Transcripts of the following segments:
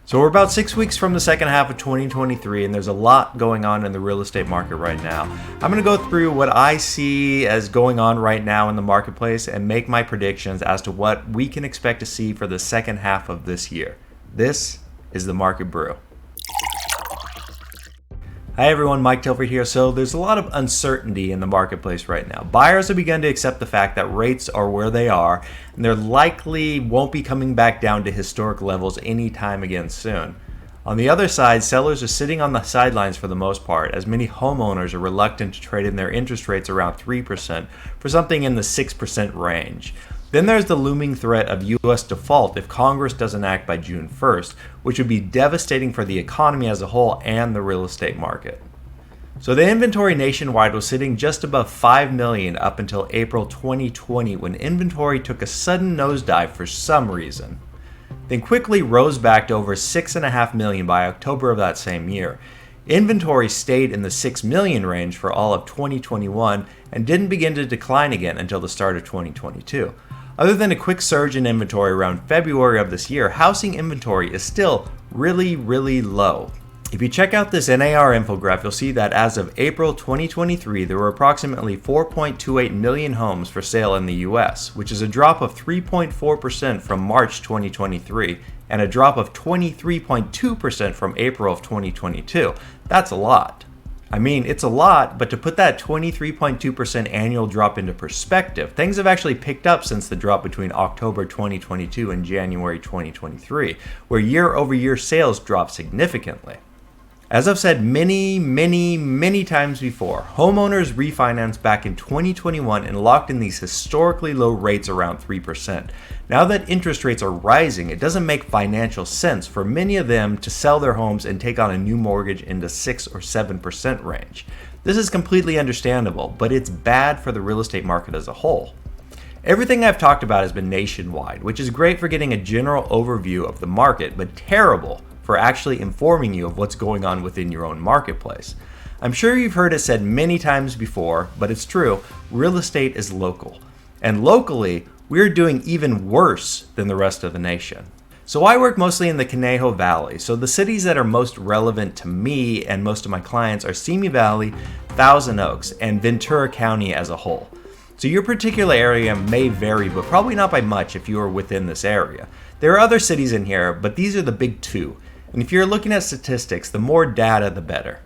So we're about 6 weeks from the second half of 2023, and there's a lot going on in the real estate market right now. I'm going to go through what I see as going on right now in the marketplace and make my predictions as to what we can expect to see for the second half of this year. This is the Market Brew. Hi everyone, Mike Tilford here. So there's a lot of uncertainty in the marketplace right now. Buyers have begun to accept the fact that rates are where they are, and they likely won't be coming back down to historic levels anytime again soon. On the other side, sellers are sitting on the sidelines for the most part, as many homeowners are reluctant to trade in their interest rates around 3% for something in the 6% range. Then there's the looming threat of U.S. default if Congress doesn't act by June 1st, which would be devastating for the economy as a whole and the real estate market. So the inventory nationwide was sitting just above 5 million up until April 2020 when inventory took a sudden nosedive for some reason. Then quickly rose back to over 6.5 million by October of that same year. Inventory stayed in the 6 million range for all of 2021 and didn't begin to decline again until the start of 2022. Other than a quick surge in inventory around February of this year, housing inventory is still really low. If you check out this NAR infograph, you'll see that as of April 2023, there were approximately 4.28 million homes for sale in the US, which is a drop of 3.4% from March 2023 and a drop of 23.2% from April of 2022. That's a lot. I mean, it's a lot, but to put that 23.2% annual drop into perspective, things have actually picked up since the drop between October 2022 and January 2023, where year-over-year sales dropped significantly. As I've said many times before, homeowners refinanced back in 2021 and locked in these historically low rates around 3%. Now that interest rates are rising, it doesn't make financial sense for many of them to sell their homes and take on a new mortgage in the 6 or 7% range. This is completely understandable, but it's bad for the real estate market as a whole. Everything I've talked about has been nationwide, which is great for getting a general overview of the market, but terrible for actually informing you of what's going on within your own marketplace. I'm sure you've heard it said many times before, but it's true, real estate is local. And locally, we're doing even worse than the rest of the nation. So I work mostly in the Conejo Valley, so the cities that are most relevant to me and most of my clients are Simi Valley, Thousand Oaks, and Ventura County as a whole. So your particular area may vary, but probably not by much if you are within this area. There are other cities in here, but these are the big two. And if you're looking at statistics, the more data, the better.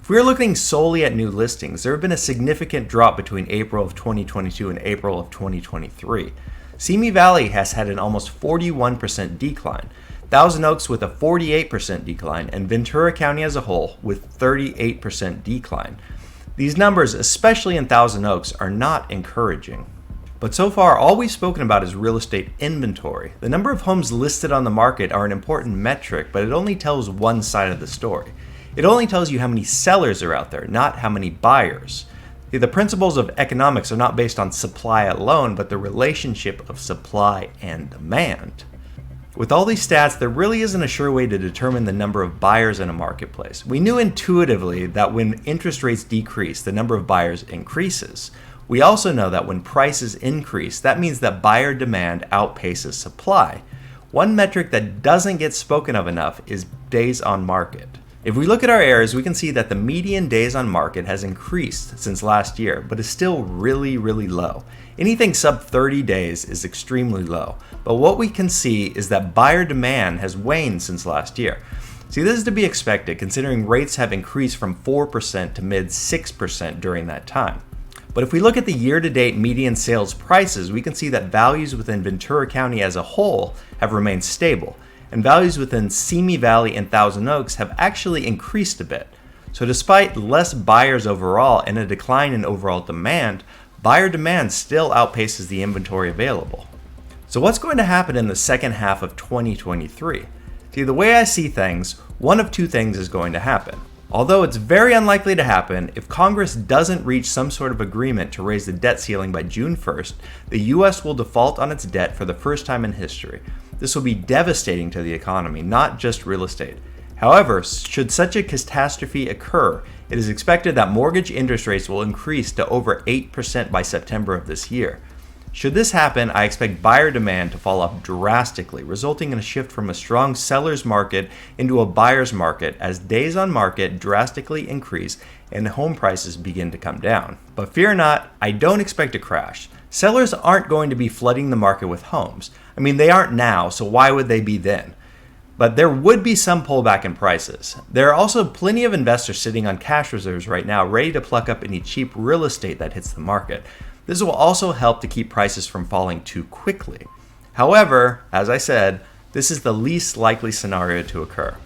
If we're looking solely at new listings, there have been a significant drop between April of 2022 and April of 2023. Simi Valley has had an almost 41% decline, Thousand Oaks with a 48% decline, and Ventura County as a whole with 38% decline. These numbers, especially in Thousand Oaks, are not encouraging. But so far, all we've spoken about is real estate inventory. The number of homes listed on the market are an important metric, but it only tells one side of the story. It only tells you how many sellers are out there, not how many buyers. The principles of economics are not based on supply alone, but the relationship of supply and demand. With all these stats, there really isn't a sure way to determine the number of buyers in a marketplace. We knew intuitively that when interest rates decrease, the number of buyers increases. We also know that when prices increase, that means that buyer demand outpaces supply. One metric that doesn't get spoken of enough is days on market. If we look at our areas, we can see that the median days on market has increased since last year, but is still really low. Anything sub 30 days is extremely low. But what we can see is that buyer demand has waned since last year. See, this is to be expected considering rates have increased from 4% to mid 6% during that time. But if we look at the year-to-date median sales prices, we can see that values within Ventura County as a whole have remained stable, and values within Simi Valley and Thousand Oaks have actually increased a bit. So despite less buyers overall and a decline in overall demand, buyer demand still outpaces the inventory available. So what's going to happen in the second half of 2023? See, the way I see things, one of two things is going to happen. Although it's very unlikely to happen, if Congress doesn't reach some sort of agreement to raise the debt ceiling by June 1st, the US will default on its debt for the first time in history. This will be devastating to the economy, not just real estate. However, should such a catastrophe occur, it is expected that mortgage interest rates will increase to over 8% by September of this year. Should this happen, I expect buyer demand to fall off drastically, resulting in a shift from a strong seller's market into a buyer's market as days on market drastically increase and home prices begin to come down. But fear not, I don't expect a crash. Sellers aren't going to be flooding the market with homes. I mean, they aren't now, so why would they be then? But there would be some pullback in prices. There are also plenty of investors sitting on cash reserves right now, ready to pluck up any cheap real estate that hits the market. This will also help to keep prices from falling too quickly. However, as I said, this is the least likely scenario to occur.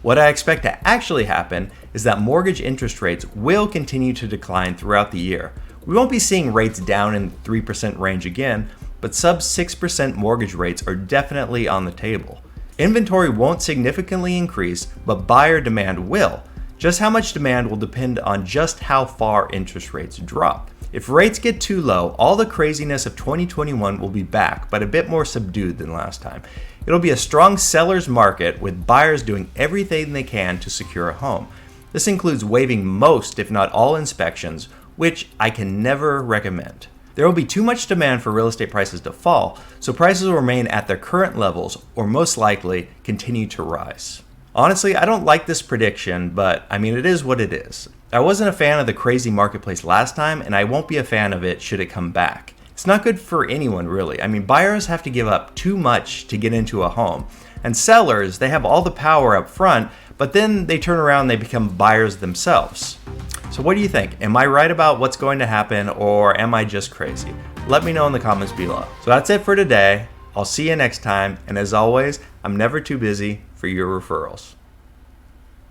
What I expect to actually happen is that mortgage interest rates will continue to decline throughout the year. We won't be seeing rates down in the 3% range again, but sub 6% mortgage rates are definitely on the table. Inventory won't significantly increase, but buyer demand will. Just how much demand will depend on just how far interest rates drop. If rates get too low, all the craziness of 2021 will be back, but a bit more subdued than last time. It'll be a strong seller's market with buyers doing everything they can to secure a home. This includes waiving most, if not all, inspections, which I can never recommend. There will be too much demand for real estate prices to fall, so prices will remain at their current levels or most likely continue to rise. Honestly, I don't like this prediction, but I mean, it is what it is. I wasn't a fan of the crazy marketplace last time, and I won't be a fan of it should it come back. It's not good for anyone, really. I mean, buyers have to give up too much to get into a home, and sellers, they have all the power up front, but then they turn around and they become buyers themselves. So what do you think? Am I right about what's going to happen, or am I just crazy? Let me know in the comments below. So that's it for today. I'll see you next time, and as always, I'm never too busy for your referrals.